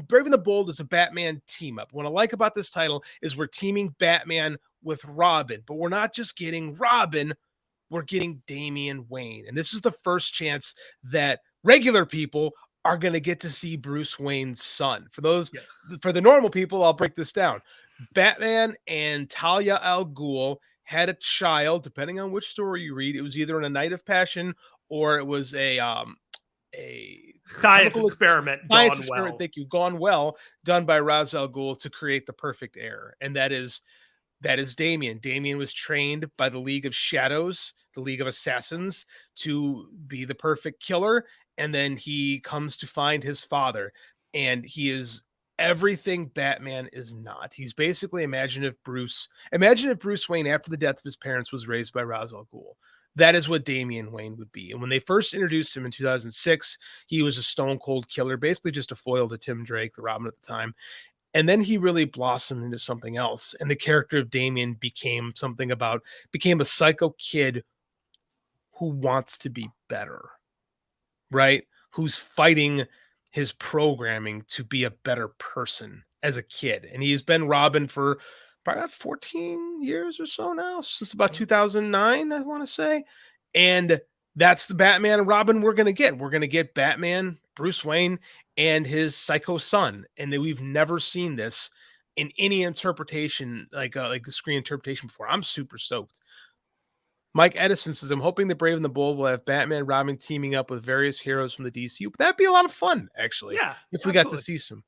Brave and the Bold is a Batman team up. What I like about this title is we're teaming Batman with Robin, but we're not just getting Robin, we're getting Damian Wayne. And this is the first chance that regular people are going to get to see Bruce Wayne's son. For the normal people, I'll break this down. Batman and Talia al Ghul had a child, depending on which story you read. It was either in A Night of Passion or it was a science experiment gone well. Thank you. Gone well, done by Ra's al Ghul to create the perfect heir. And that is Damian. Damian was trained by the League of Shadows, the League of Assassins, to be the perfect killer. And then he comes to find his father. And he is everything Batman is not. He's basically, imagine if Bruce Wayne, after the death of his parents, was raised by Ra's al Ghul. That is what Damian Wayne would be. And when they first introduced him in 2006, he was a stone cold killer, basically just a foil to Tim Drake, the Robin at the time. And then he really blossomed into something else. And the character of Damian became a psycho kid who wants to be better, right? Who's fighting his programming to be a better person as a kid. And he's been Robin for probably 14 years or so now, since about 2009, I want to say. And that's the Batman and Robin we're going to get. We're going to get Batman, Bruce Wayne, and his psycho son. And we've never seen this in any interpretation, like a screen interpretation before. I'm super stoked. Mike Edison says, I'm hoping the Brave and the Bold will have Batman, Robin teaming up with various heroes from the DCU. But that'd be a lot of fun, actually. Yeah, if we got to see some.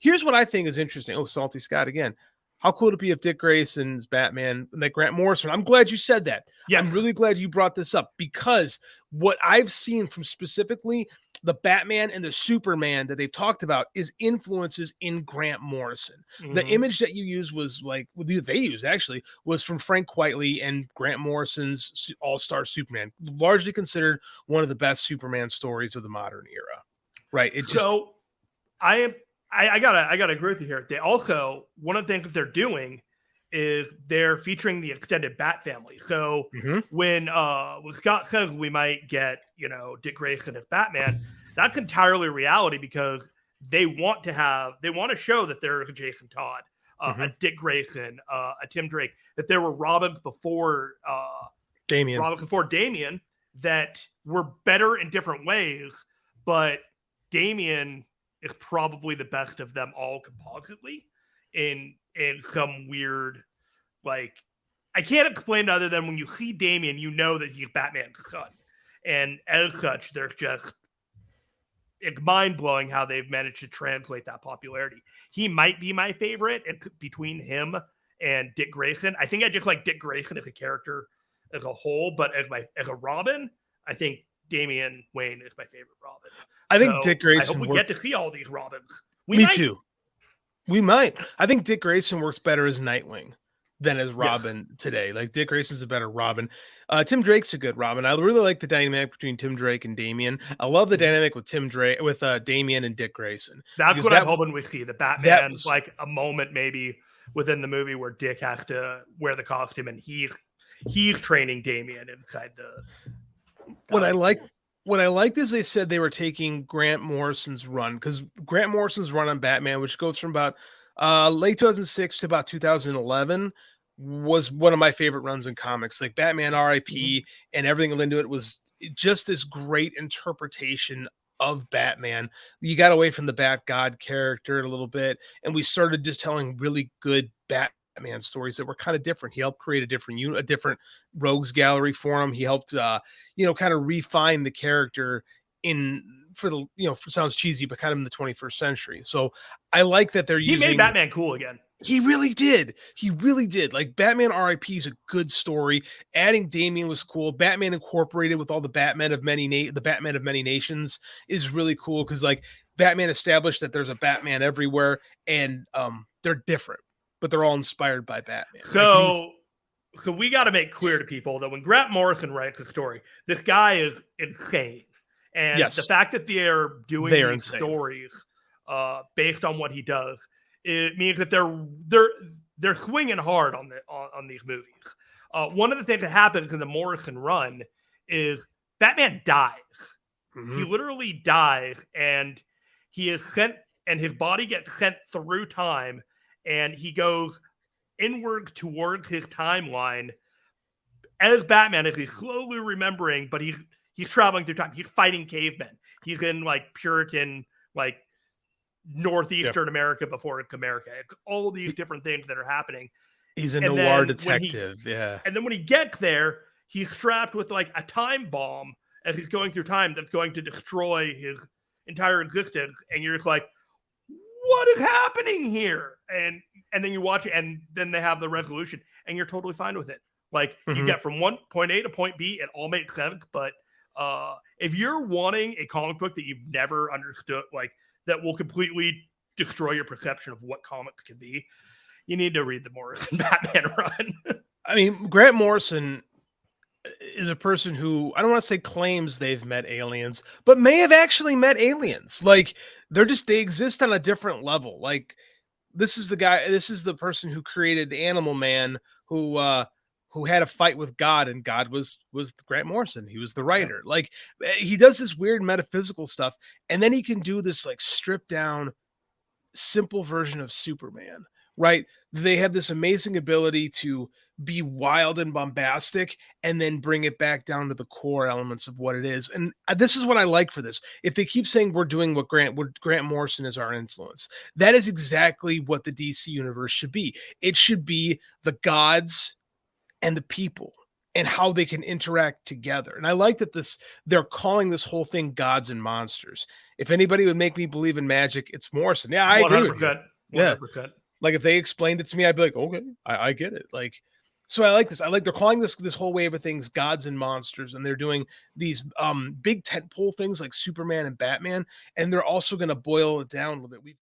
Here's what I think is interesting. Oh, Salty Scott again. How cool would it be if Dick Grayson's Batman, like Grant Morrison? I'm glad you said that. Yeah, I'm really glad you brought this up, because what I've seen from specifically the Batman and the Superman that they've talked about is influences in Grant Morrison. Mm-hmm. The image that you used was was from Frank Quitely and Grant Morrison's All-Star Superman, largely considered one of the best Superman stories of the modern era. Right. I gotta agree with you here. They also, one of the things that they're doing is they're featuring the extended Bat family. So when Scott says we might get, Dick Grayson as Batman, that's entirely reality, because they want to show that there is a Jason Todd, a Dick Grayson, a Tim Drake, that there were Robins before Damian that were better in different ways, but Damian is probably the best of them all compositely in some weird, like, I can't explain it other than when you see Damian, you know that he's Batman's son. And as such, it's mind-blowing how they've managed to translate that popularity. He might be my favorite. It's between him and Dick Grayson. I think I just like Dick Grayson as a character as a whole, but as a Robin, I think Damian Wayne is my favorite Robin. I think Dick Grayson. I hope we get to see all these Robins. Me too. We might. I think Dick Grayson works better as Nightwing than as Robin today. Like, Dick Grayson's a better Robin. Tim Drake's a good Robin. I really like the dynamic between Tim Drake and Damian. I love the dynamic with Damian and Dick Grayson. That's what I'm hoping we see. The Batman, like a moment maybe within the movie where Dick has to wear the costume and he's training Damian inside the. What I liked is they said they were taking Grant Morrison's run, because Grant Morrison's run on Batman, which goes from about late 2006 to about 2011, was one of my favorite runs in comics. Like Batman R.I.P. and everything into it was just this great interpretation of Batman. You got away from the Bat God character a little bit, and we started just telling really good Batman stories that were kind of different. He helped create a different rogues gallery for him. He helped, kind of refine the character sounds cheesy, but kind of in the 21st century. So I like that he made Batman cool again. He really did. Like, Batman R.I.P. is a good story. Adding Damian was cool. Batman Incorporated with all the Batman of many nations is really cool, because like Batman established that there's a Batman everywhere, and they're different, but they're all inspired by Batman. So we got to make clear to people that when Grant Morrison writes a story, this guy is insane. And the fact that they are doing these stories based on what he does, it means that they're swinging hard on these movies. One of the things that happens in the Morrison run is Batman dies. He literally dies, and he is sent and his body gets sent through time, and he goes inward towards his timeline as Batman, as he's slowly remembering, but he's traveling through time. He's fighting cavemen. He's in like Puritan, like Northeastern America before it's America. It's all these different things that are happening. He's a And noir then detective. And then when he gets there, he's strapped with like a time bomb as he's going through time that's going to destroy his entire existence. And you're just like, what is happening here? And then you watch it, and then they have the resolution, and you're totally fine with it. Like you get from point A to point B, it all makes sense. But if you're wanting a comic book that you've never understood, like that will completely destroy your perception of what comics can be, you need to read the Morrison Batman run. I mean, Grant Morrison is a person who, I don't want to say claims they've met aliens, but may have actually met aliens. Like they exist on a different level. Like this is the person who created Animal Man, who had a fight with God, and God was Grant Morrison. He was the writer. Yeah. Like he does this weird metaphysical stuff, and then he can do this like stripped down, simple version of Superman. Right? They have this amazing ability to be wild and bombastic and then bring it back down to the core elements of what it is. And this is what I like for this. If they keep saying we're doing what Grant Morrison is our influence, that is exactly what the DC universe should be. It should be the gods and the people and how they can interact together. And I like that they're calling this whole thing gods and monsters. If anybody would make me believe in magic, it's Morrison. Yeah, I agree with you. 100%. Yeah. Like if they explained it to me, I'd be like, okay, I get it. Like, so I like this. I like they're calling this whole wave of things gods and monsters, and they're doing these big tentpole things like Superman and Batman, and they're also going to boil it down a little bit.